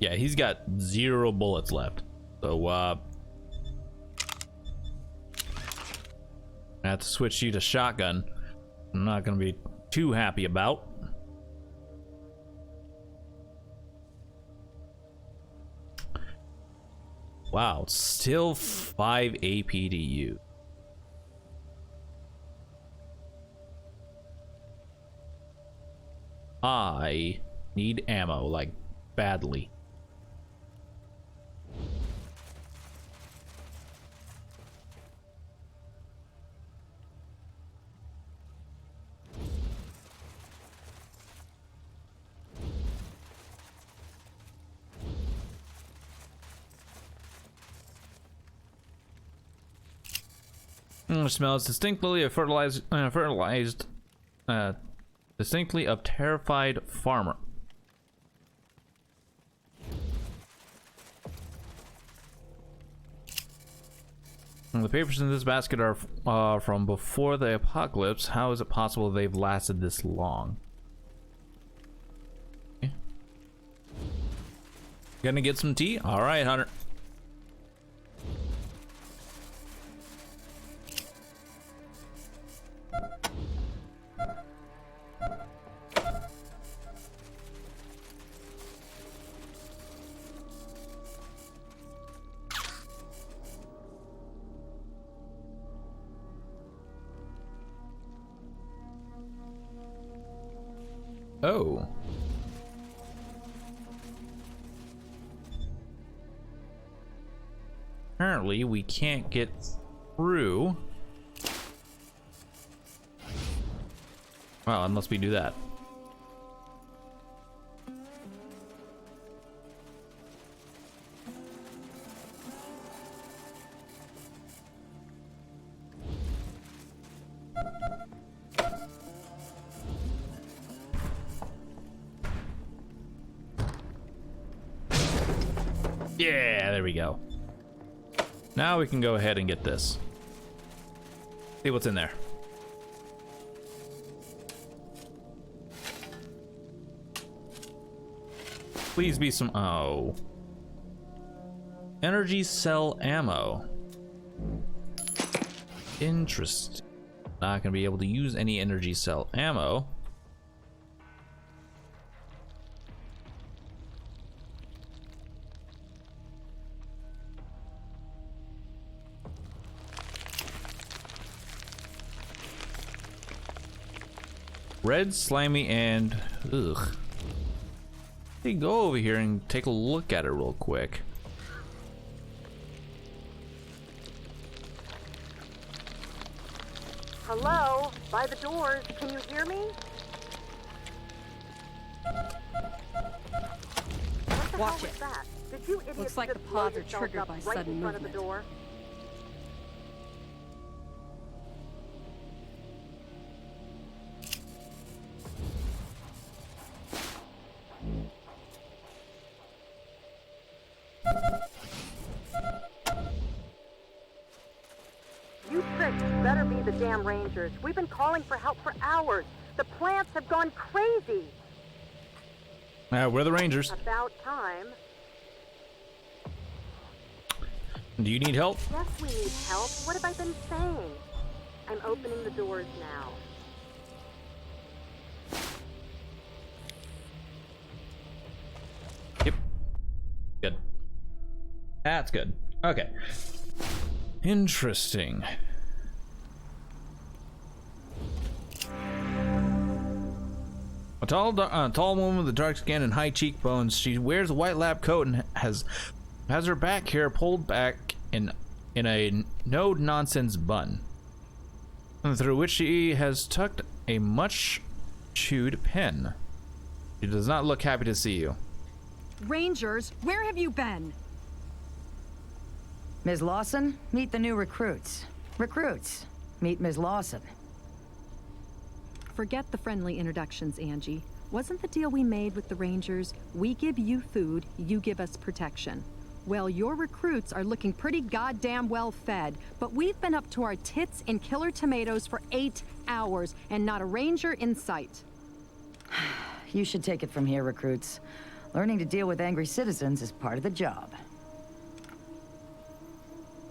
Yeah, he's got 0 bullets left. So, I have to switch you to shotgun. I'm not gonna be too happy about. Wow, still 5 AP to use. I need ammo, like, badly. It smells distinctly of distinctly of terrified farmer. And the papers in this basket are from before the apocalypse. How is it possible they've lasted this long? Okay. Gonna get some tea? All right, Hunter. Oh. Apparently, we can't get through. Well, unless we do that. Yeah, there we go. Now we can go ahead and get this. See what's in there. Please be some... Oh. Energy cell ammo. Interesting. Not gonna be able to use any energy cell ammo. Red, slimy, and ugh. Let me go over here and take a look at it real quick. Hello? By the doors. Can you hear me? What the Watch hell it. was that? Did you idiots Looks like just the blow pods are yourselves triggered up by right sudden in front of the movement. door? You pricks better be the damn Rangers. We've been calling for help for hours. The plants have gone crazy. We're the Rangers. About time. Do you need help? Yes, we need help. What have I been saying? I'm opening the doors now. Yep. Good. That's good. Okay. Interesting. A tall woman with dark skin and high cheekbones. She wears a white lab coat and has her back hair pulled back in a no-nonsense bun, through which she has tucked a much-chewed pen. She does not look happy to see you. Rangers, where have you been? Ms. Lawson, meet the new recruits. Recruits, meet Ms. Lawson. Forget the friendly introductions, Angie. Wasn't the deal we made with the Rangers, we give you food, you give us protection? Well, your recruits are looking pretty goddamn well fed, but we've been up to our tits in killer tomatoes for 8 hours, and not a Ranger in sight. You should take it from here, recruits. Learning to deal with angry citizens is part of the job.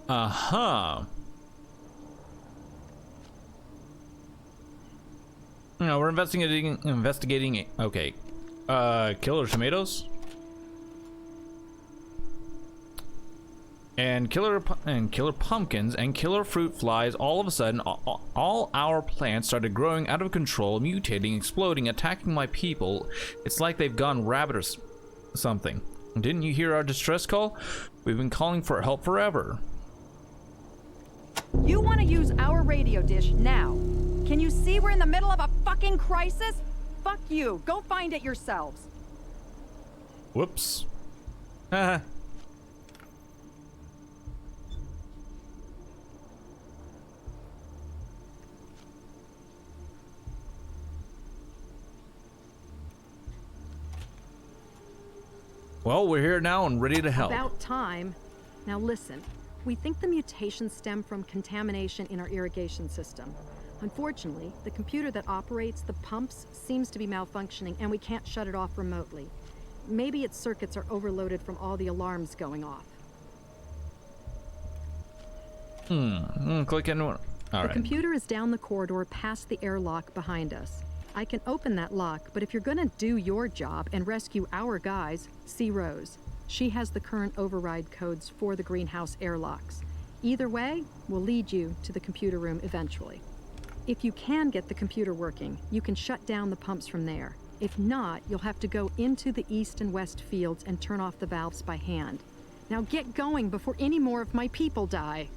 Uh-huh. No, we're investigating, okay. Killer tomatoes? And killer pumpkins and killer fruit flies. All of a sudden, all our plants started growing out of control, mutating, exploding, attacking my people. It's like they've gone rabid or something. Didn't you hear our distress call? We've been calling for help forever. You want to use our radio dish now. Can you see we're in the middle of a fucking crisis? Fuck you. Go find it yourselves. Whoops. Haha. Well, we're here now and ready to help. About time. Now listen, we think the mutations stem from contamination in our irrigation system. Unfortunately, the computer that operates the pumps seems to be malfunctioning and we can't shut it off remotely. Maybe its circuits are overloaded from all the alarms going off. Click in. All right. The computer is down the corridor past the airlock behind us. I can open that lock, but if you're gonna do your job and rescue our guys, see Rose. She has the current override codes for the greenhouse airlocks. Either way, we'll lead you to the computer room eventually. If you can get the computer working, you can shut down the pumps from there. If not, you'll have to go into the east and west fields and turn off the valves by hand. Now get going before any more of my people die.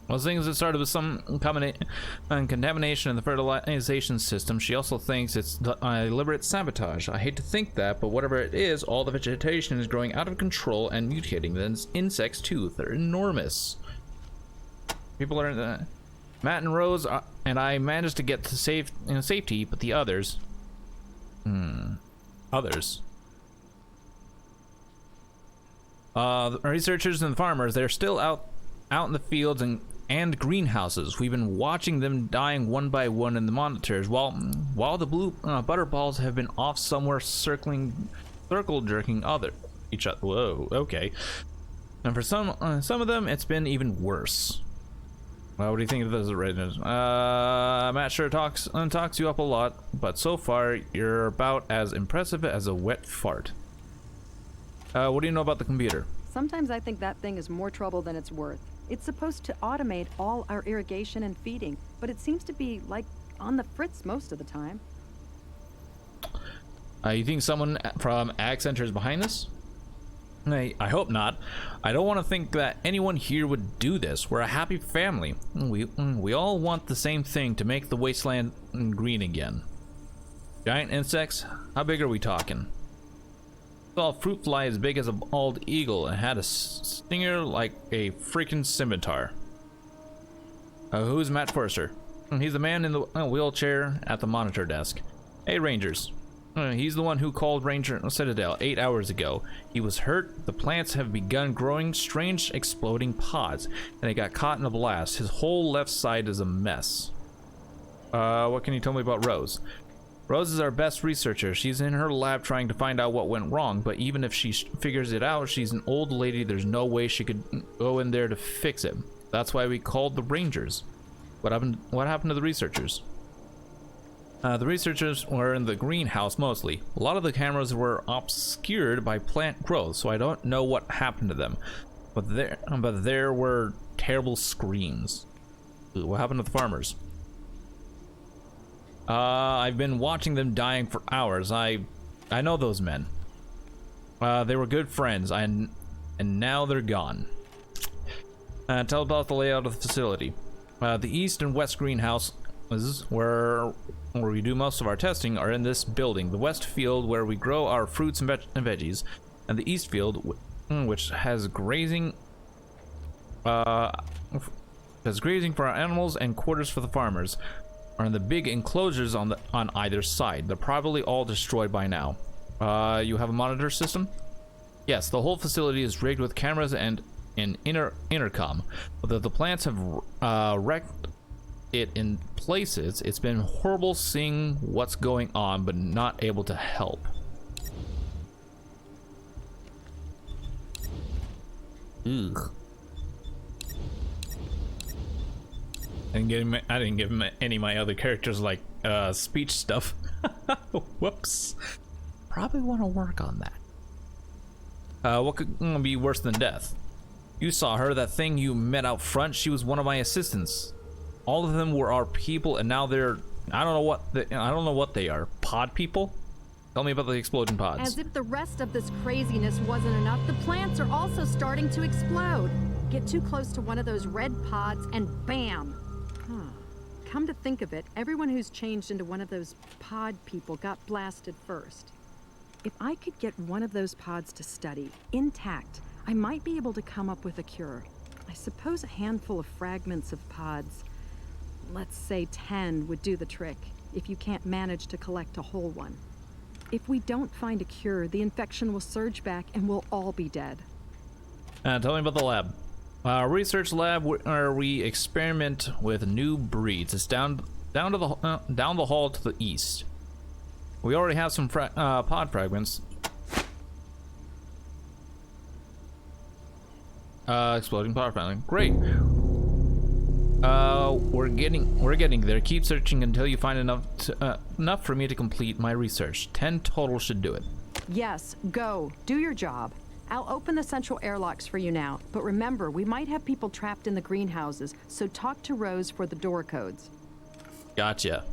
Well, things that started with some contamination in the fertilization system, she also thinks it's deliberate sabotage. I hate to think that, but whatever it is, all the vegetation is growing out of control and mutating. The insects, too. They're enormous. People are... Matt and Rose and I managed to get to safety, but the others... Others? The researchers and the farmers, they're still out in the fields and greenhouses. We've been watching them dying one by one in the monitors, while the blue butterballs have been off somewhere circle jerking each other. Whoa, okay. And for some of them, it's been even worse. Well, what do you think of those redness? Matt sure talks you up a lot, but so far you're about as impressive as a wet fart. What do you know about the computer? Sometimes I think that thing is more trouble than it's worth. It's supposed to automate all our irrigation and feeding, but it seems to be, like, on the fritz most of the time. You think someone from Ag Center is behind this? I hope not. I don't want to think that anyone here would do this. We're a happy family. We all want the same thing, to make the wasteland green again. Giant insects? How big are we talking? Saw a fruit fly as big as a bald eagle and had a stinger like a freaking scimitar. Who's Matt Forrester? He's the man in the wheelchair at the monitor desk. Hey, Rangers. He's the one who called Ranger Citadel 8 hours ago. He was hurt. The plants have begun growing strange exploding pods, and they got caught in a blast. His whole left side is a mess. What can you tell me about Rose? Rose is our best researcher. She's in her lab trying to find out what went wrong, but even if she figures it out, she's an old lady. There's no way she could go in there to fix it. That's why we called the Rangers. What happened to the researchers? The researchers were in the greenhouse mostly. A lot of the cameras were obscured by plant growth, so I don't know what happened to them. But there were terrible screams. What happened to the farmers? I've been watching them dying for hours. I know those men. They were good friends, and now they're gone. Tell about the layout of the facility. The east and west greenhouses, where we do most of our testing, are in this building. The west field, where we grow our fruits and veggies, and the east field, which has grazing for our animals and quarters for the farmers, are in the big enclosures on either side. They're probably all destroyed by now. You have a monitor system? Yes, the whole facility is rigged with cameras and an intercom. But the plants have wrecked it in places. It's been horrible seeing what's going on, but not able to help. Ugh. I didn't give him any of my other characters like speech stuff. Whoops. Probably want to work on that. What could be worse than death? You saw her, that thing you met out front. She was one of my assistants. All of them were our people, and now they're I don't know what they are. Pod people? Tell me about the exploding pods. As if the rest of this craziness wasn't enough, the plants are also starting to explode. Get too close to one of those red pods and bam! Come to think of it, everyone who's changed into one of those pod people got blasted first. If I could get one of those pods to study, intact, I might be able to come up with a cure. I suppose a handful of fragments of pods, let's say 10, would do the trick, if you can't manage to collect a whole one. If we don't find a cure, the infection will surge back and we'll all be dead. Tell me about the lab. Research lab where we experiment with new breeds. It's down the hall to the east. We already have some pod fragments. Exploding pod fragment. Great. We're getting there. Keep searching until you find enough for me to complete my research. 10 total should do it. Yes, go. Do your job. I'll open the central airlocks for you now, but remember, we might have people trapped in the greenhouses, so talk to Rose for the door codes. Gotcha.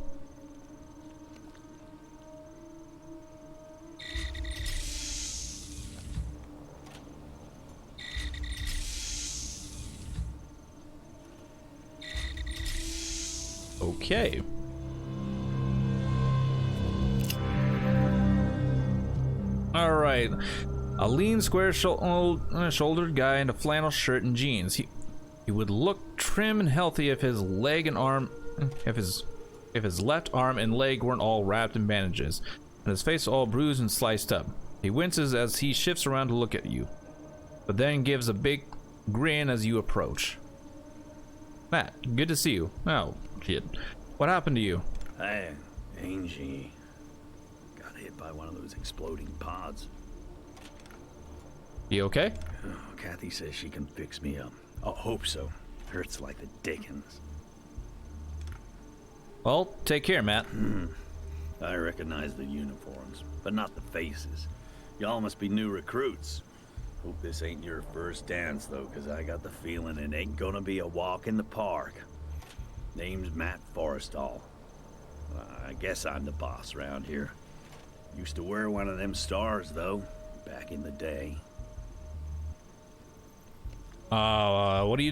Okay. All right. A lean, square-shouldered guy in a flannel shirt and jeans. He would look trim and healthy if his leg and arm, if his left arm and leg weren't all wrapped in bandages, and his face all bruised and sliced up. He winces as he shifts around to look at you, but then gives a big grin as you approach. Matt, good to see you. Oh, shit. What happened to you? Hey, Angie. Got hit by one of those exploding pods. You okay? Oh, Kathy says she can fix me up. I hope so. Hurts like the dickens. Well, take care, Matt. I recognize the uniforms, but not the faces. Y'all must be new recruits. Hope this ain't your first dance, though, because I got the feeling it ain't gonna be a walk in the park. Name's Matt Forrestal. I guess I'm the boss around here. Used to wear one of them stars, though, back in the day. What do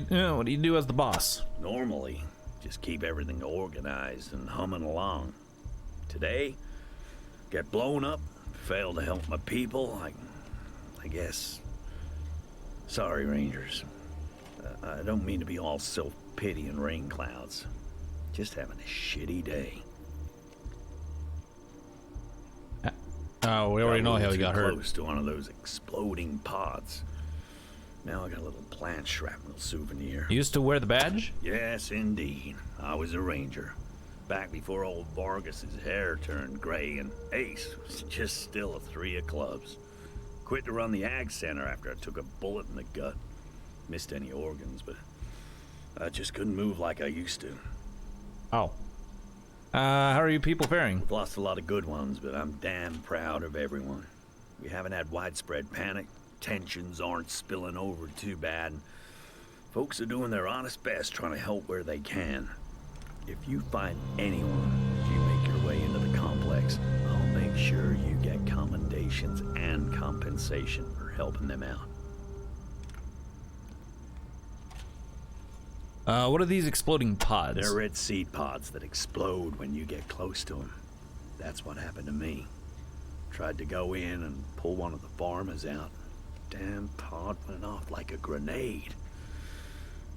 you do as the boss? Normally, just keep everything organized and humming along. Today, get blown up, fail to help my people, I guess. Sorry, Rangers. I don't mean to be all self-pity and rain clouds. Just having a shitty day. We already know how he got hurt. Close to one of those exploding pods. Now I got a little plant shrapnel souvenir. You used to wear the badge? Yes, indeed. I was a ranger. Back before old Vargas's hair turned gray and Ace was just still a 3 of clubs. Quit to run the ag center after I took a bullet in the gut. Missed any organs, but I just couldn't move like I used to. Oh. How are you people faring? We've lost a lot of good ones, but I'm damn proud of everyone. We haven't had widespread panic. Tensions aren't spilling over too bad. Folks are doing their honest best trying to help where they can. If you find anyone as you make your way into the complex, I'll make sure you get commendations and compensation for helping them out. What are these exploding pods? They're red seed pods that explode when you get close to them. That's what happened to me. Tried to go in and pull one of the farmers out. Damn pod went off like a grenade.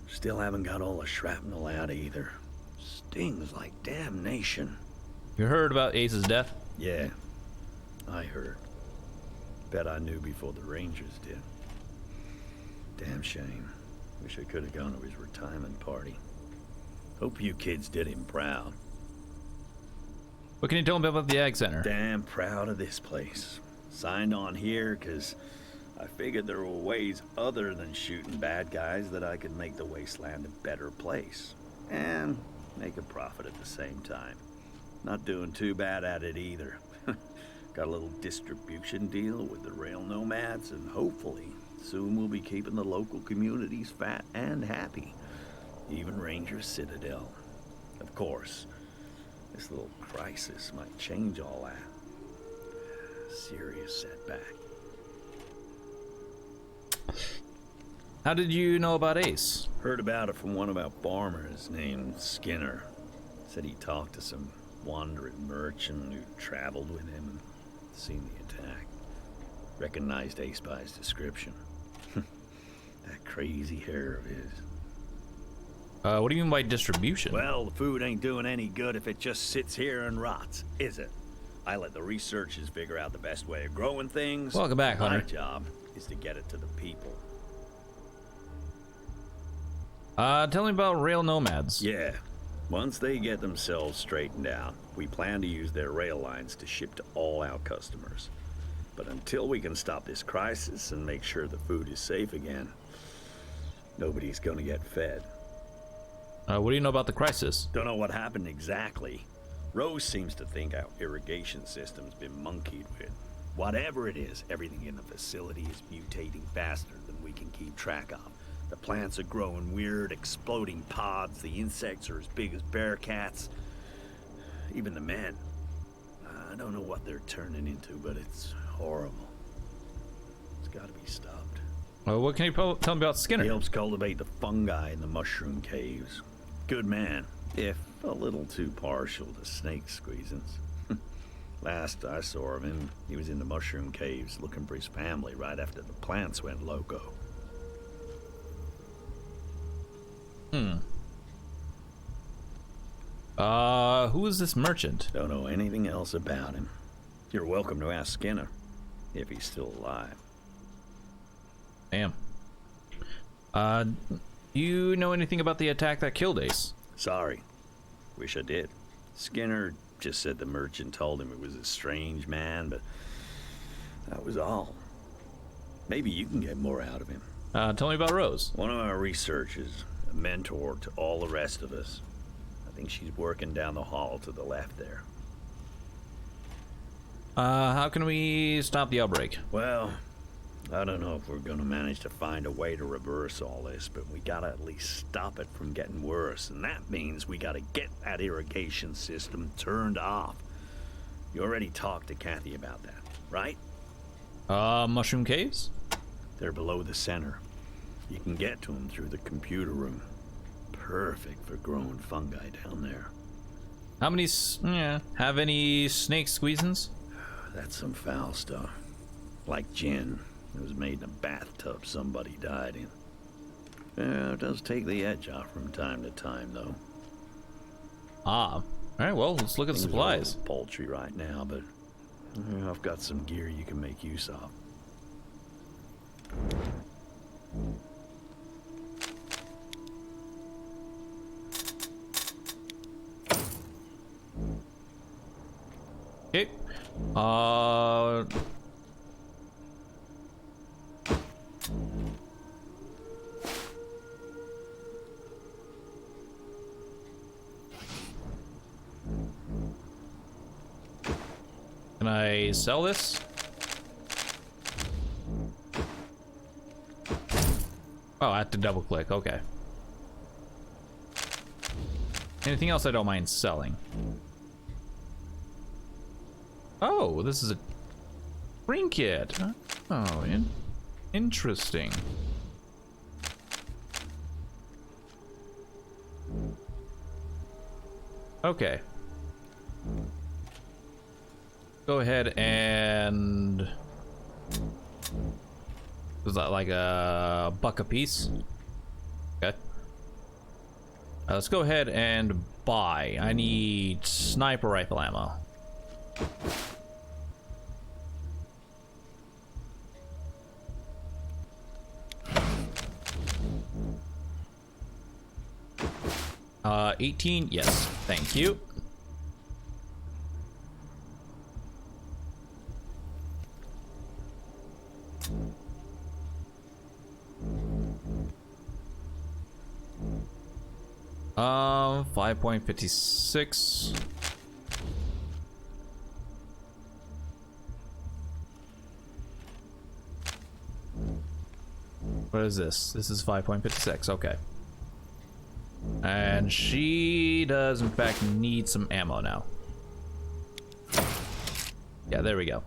Still haven't got all the shrapnel out either. Stings like damnation. You heard about Ace's death? Yeah, I heard. Bet I knew before the Rangers did. Damn shame. Wish I could have gone to his retirement party. Hope you kids did him proud. What can you tell me about the Ag Center? Damn proud of this place. Signed on here because I figured there were ways other than shooting bad guys that I could make the Wasteland a better place. And make a profit at the same time. Not doing too bad at it either. Got a little distribution deal with the rail nomads, and hopefully soon we'll be keeping the local communities fat and happy. Even Ranger Citadel. Of course, this little crisis might change all that. Serious setback. How did you know about Ace? Heard about it from one of our farmers named Skinner. Said he talked to some wandering merchant who traveled with him and seen the attack. Recognized Ace by his description. That crazy hair of his. What do you mean by distribution? Well, the food ain't doing any good if it just sits here and rots, is it? I let the researchers figure out the best way of growing things. Welcome back, Hunter. My job is to get it to the people. Tell me about rail nomads. Yeah. Once they get themselves straightened out, we plan to use their rail lines to ship to all our customers. But until we can stop this crisis and make sure the food is safe again, nobody's gonna get fed. What do you know about the crisis? Don't know what happened exactly. Rose seems to think our irrigation system's been monkeyed with. Whatever it is, everything in the facility is mutating faster than we can keep track of. The plants are growing weird, exploding pods. The insects are as big as bear cats. Even the men. I don't know what they're turning into, but it's horrible. It's gotta be stopped. What can you tell me about Skinner? He helps cultivate the fungi in the mushroom caves. Good man, if a little too partial to snake squeezings. Last I saw of him, he was in the mushroom caves looking for his family right after the plants went loco. Who is this merchant? Don't know anything else about him. You're welcome to ask Skinner, if he's still alive. Damn. You know anything about the attack that killed Ace? Sorry. Wish I did. Skinner just said the merchant told him it was a strange man, but that was all. Maybe you can get more out of him. Tell me about Rose. One of our researchers, a mentor to all the rest of us. I think she's working down the hall to the left there. How can we stop the outbreak? Well, I don't know if we're gonna manage to find a way to reverse all this, but we gotta at least stop it from getting worse, and that means we gotta get that irrigation system turned off. You already talked to Kathy about that, right? Mushroom caves? They're below the center. You can get to them through the computer room. Perfect for growing fungi down there. How many, have any snake squeezins? That's some foul stuff. Like gin. It was made in a bathtub somebody died in. Yeah, it does take the edge off from time to time, though. Alright, well, let's look at the Things are supplies. a little paltry right now, but I've got some gear you can make use of. Okay. Can I sell this? Oh, I have to double click. Okay. Anything else I don't mind selling? Oh, this is a trinket. Oh, interesting. Okay. Go ahead and... Is that like a buck a piece? Okay. Let's go ahead and buy. I need sniper rifle ammo. 18, yes, thank you. Um, 5.56. What is this? This is 5.56, okay. And she does in fact need some ammo now. Yeah, there we go.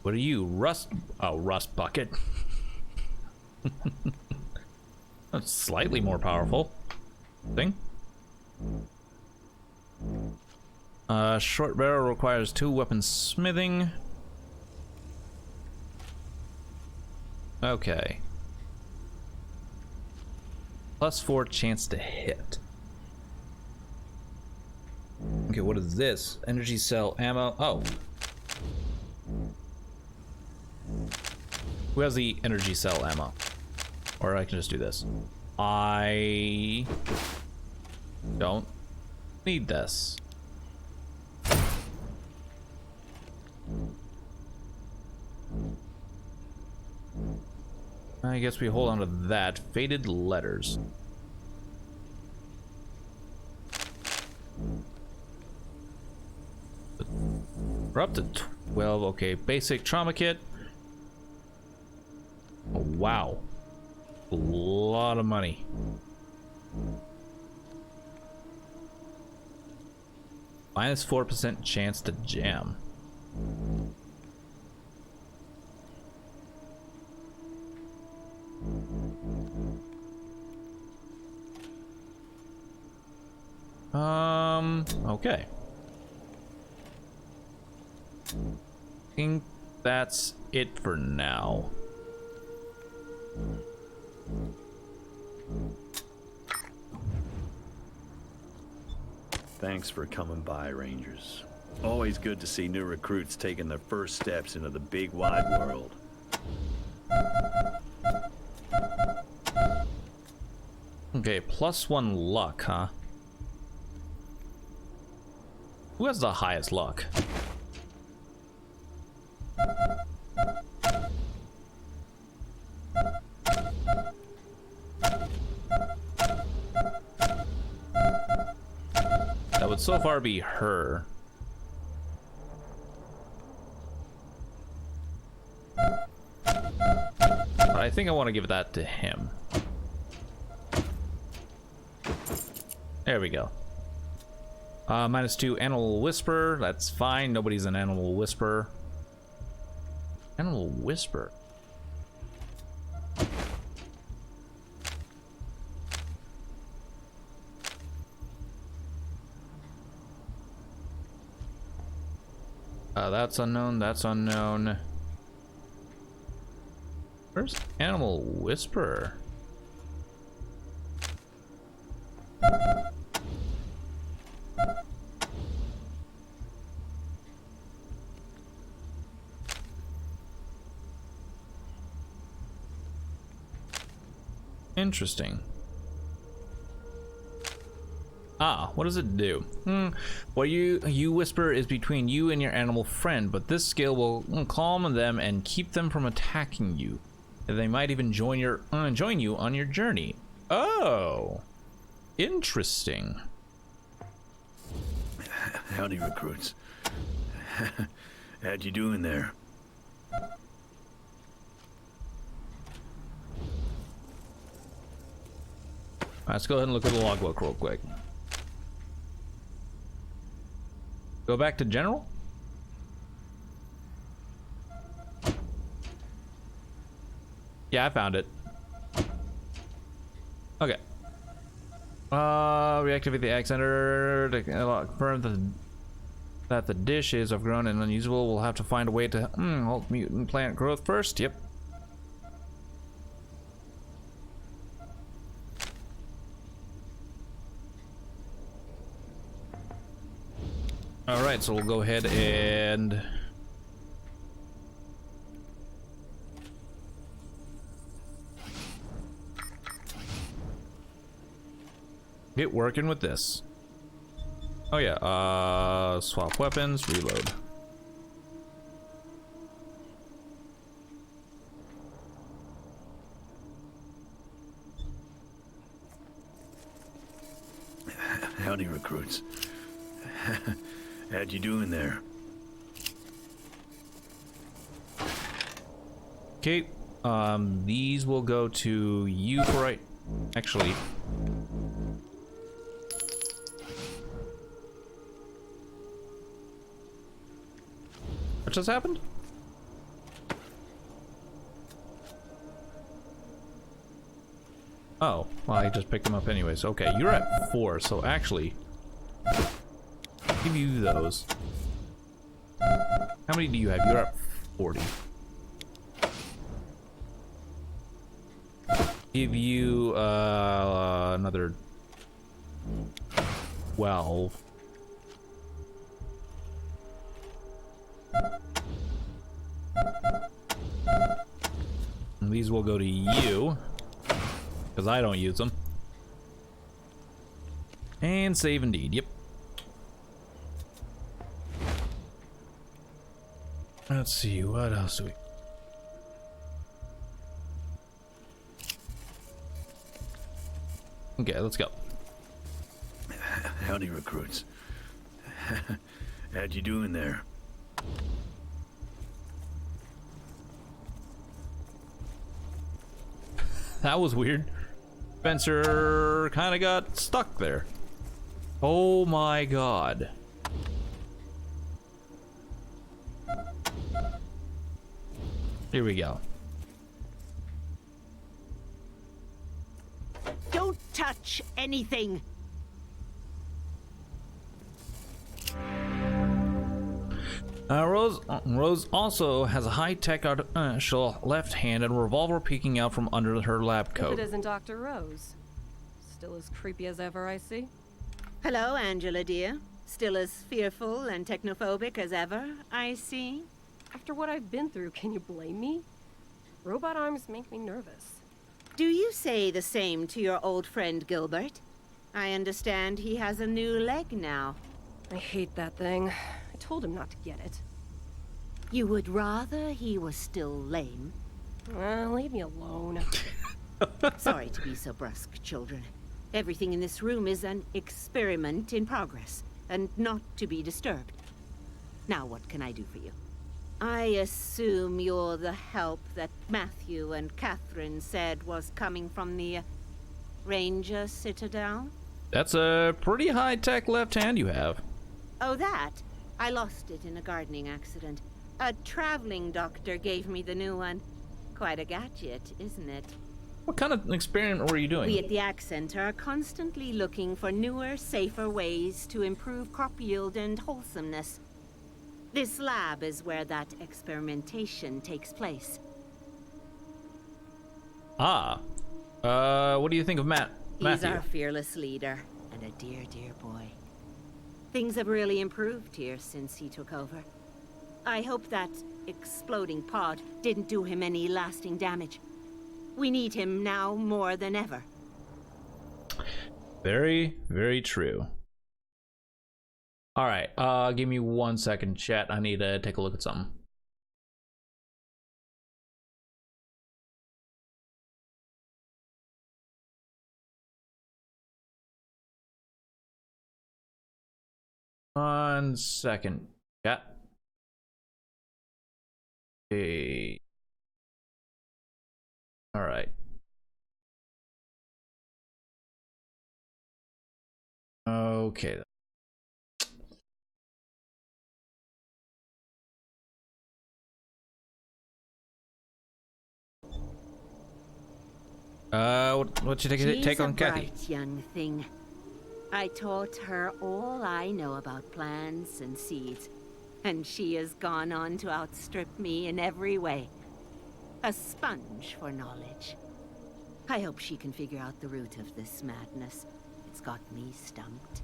What are you, rust? Oh, rust bucket. That's slightly more powerful thing. Short barrel requires 2 weapon smithing. Okay. +4 chance to hit. Okay, what is this? Energy cell ammo. Oh. Who has the energy cell ammo? Or I can just do this. I don't need this. I guess we hold on to that. Faded letters. We're up to 12. Okay, basic trauma kit. Oh, wow. A lot of money. -4% chance to jam. Okay. I think that's it for now. Thanks for coming by, Rangers. Always good to see new recruits taking their first steps into the big wide world. Okay, +1 luck, huh? Who has the highest luck? That would so far be her. But I think I want to give that to him. There we go. -2 animal whisper. That's fine. Nobody's an animal whisperer. Animal whisper. That's unknown. That's unknown. Where's animal whisperer? Interesting. Ah, what does it do? What you whisper is between you and your animal friend, but this skill will calm them and keep them from attacking you. They might even join you on your journey. Oh, interesting. Howdy, recruits. How'd you doing there? Let's go ahead and look at the logbook real quick. Go back to general. Yeah, I found it. Okay. Reactivate the Ag Center to confirm that the dish is overgrown and unusable. We'll have to find a way to halt mutant plant growth first. Yep. All right, so we'll go ahead and Get working with this. Oh yeah, swap weapons, reload. Howdy, recruits. How'd you doing there? Okay, these will go to you for right. Actually, what just happened? Oh, well, I just picked them up anyways. Okay, you're at 4, so actually, I'll give you those. How many do you have? You're at 40. Give you another 12. And these will go to you, because I don't use them. And save indeed, yep. Let's see, what else do we... Okay, let's go. Howdy, recruits. How'd you doing there? That was weird. Spencer kind of got stuck there. Oh my god. Here we go. Don't touch anything. Rose also has a high-tech artificial left hand and a revolver peeking out from under her lab If coat. it isn't Dr. Rose. Still as creepy as ever, I see. Hello, Angela, dear. Still as fearful and technophobic as ever, I see. After what I've been through, can you blame me? Robot arms make me nervous. Do you say the same to your old friend Gilbert? I understand he has a new leg now. I hate that thing. I told him not to get it. You would rather he was still lame? Leave me alone. Sorry to be so brusque, children. Everything in this room is an experiment in progress, and not to be disturbed. Now, what can I do for you? I assume you're the help that Matthew and Catherine said was coming from the Ranger Citadel? That's a pretty high-tech left hand you have. Oh, that? I lost it in a gardening accident. A traveling doctor gave me the new one. Quite a gadget, isn't it? What kind of experiment were you doing? We at the Ag Center are constantly looking for newer, safer ways to improve crop yield and wholesomeness. This lab is where that experimentation takes place. Ah. What do you think of He's Matthew? our fearless leader, and a dear, dear boy. Things have really improved here since he took over. I hope that exploding pod didn't do him any lasting damage. We need him now more than ever. Very, very true. Alright, give me 1 second, chat. I need to take a look at something. One second, chat. Okay. Alright. Okay. What's your take on Kathy? She's a bright young thing. I taught her all I know about plants and seeds, and she has gone on to outstrip me in every way. A sponge for knowledge. I hope she can figure out the root of this madness. It's got me stumped.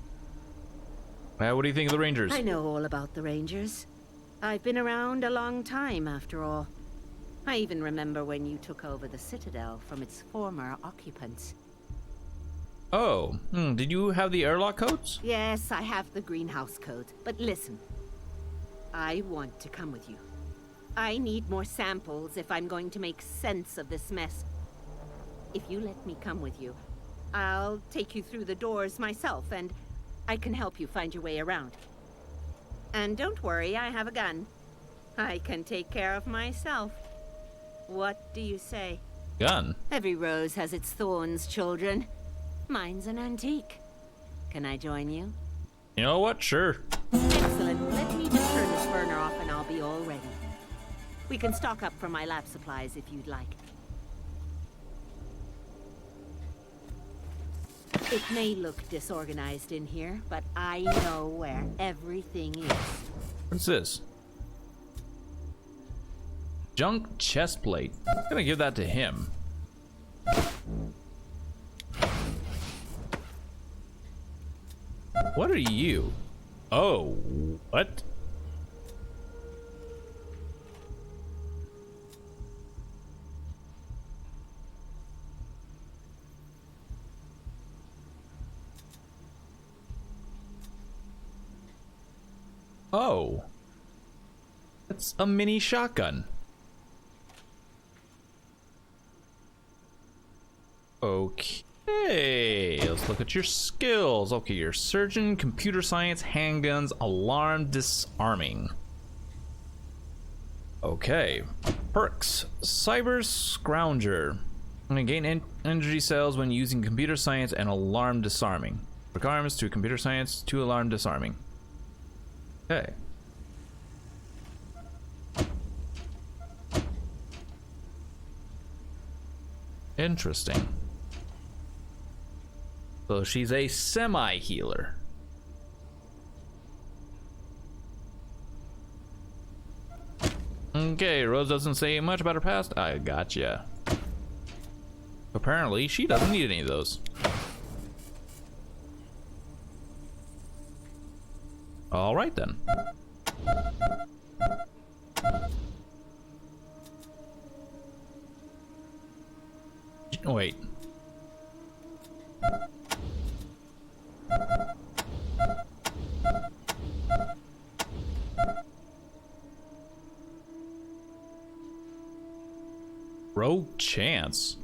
What do you think of the Rangers? I know all about the Rangers. I've been around a long time, after all. I even remember when you took over the Citadel from its former occupants. Oh, did you have the airlock codes? Yes, I have the greenhouse code. But listen, I want to come with you. I need more samples if I'm going to make sense of this mess. If you let me come with you, I'll take you through the doors myself, and I can help you find your way around. And don't worry, I have a gun. I can take care of myself. What do you say? Gun? Every rose has its thorns, children. Mine's an antique. Can I join you? You know what? Sure. Excellent. Let me just turn this burner off and I'll be all ready. We can stock up for my lab supplies if you'd like. It may look disorganized in here, but I know where everything is. What's this? Junk chest plate. I'm gonna give that to him. What are you? Oh, what? Oh. It's a mini shotgun. Okay, let's look at your skills. Okay, you're surgeon, computer science, handguns, alarm, disarming. Okay, perks. Cyber Scrounger. I'm gonna gain energy cells when using computer science and alarm disarming. Requirements: 2 computer science, 2 alarm disarming. Okay. Interesting. So she's a semi-healer. Okay, Rose doesn't say much about her past. I gotcha. Apparently, she doesn't need any of those. All right then. Wait. Rogue Chance.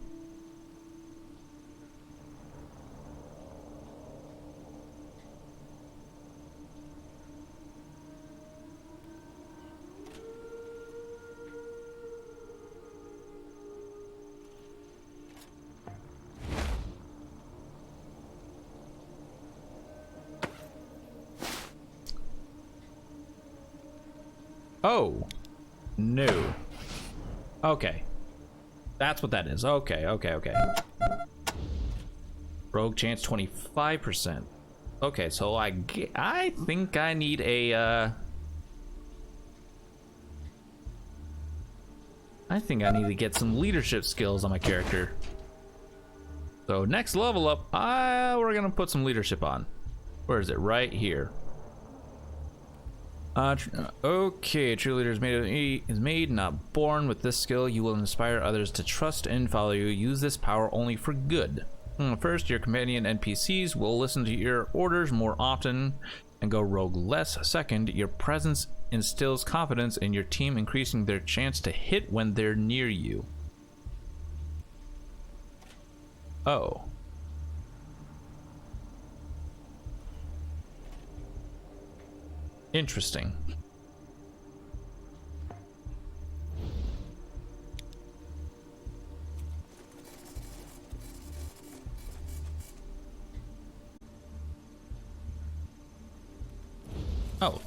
Oh, no. Okay. That's what that is. Okay. Rogue chance 25%. Okay, so I think I need a, I think I need to get some leadership skills on my character. So next level up, we're gonna put some leadership on. Where is it? Right here. Okay, a true leader is made, not born. With this skill, you will inspire others to trust and follow you. Use this power only for good. First, your companion NPCs will listen to your orders more often and go rogue less. Second, your presence instills confidence in your team, increasing their chance to hit when they're near you. Oh. Interesting. Oh,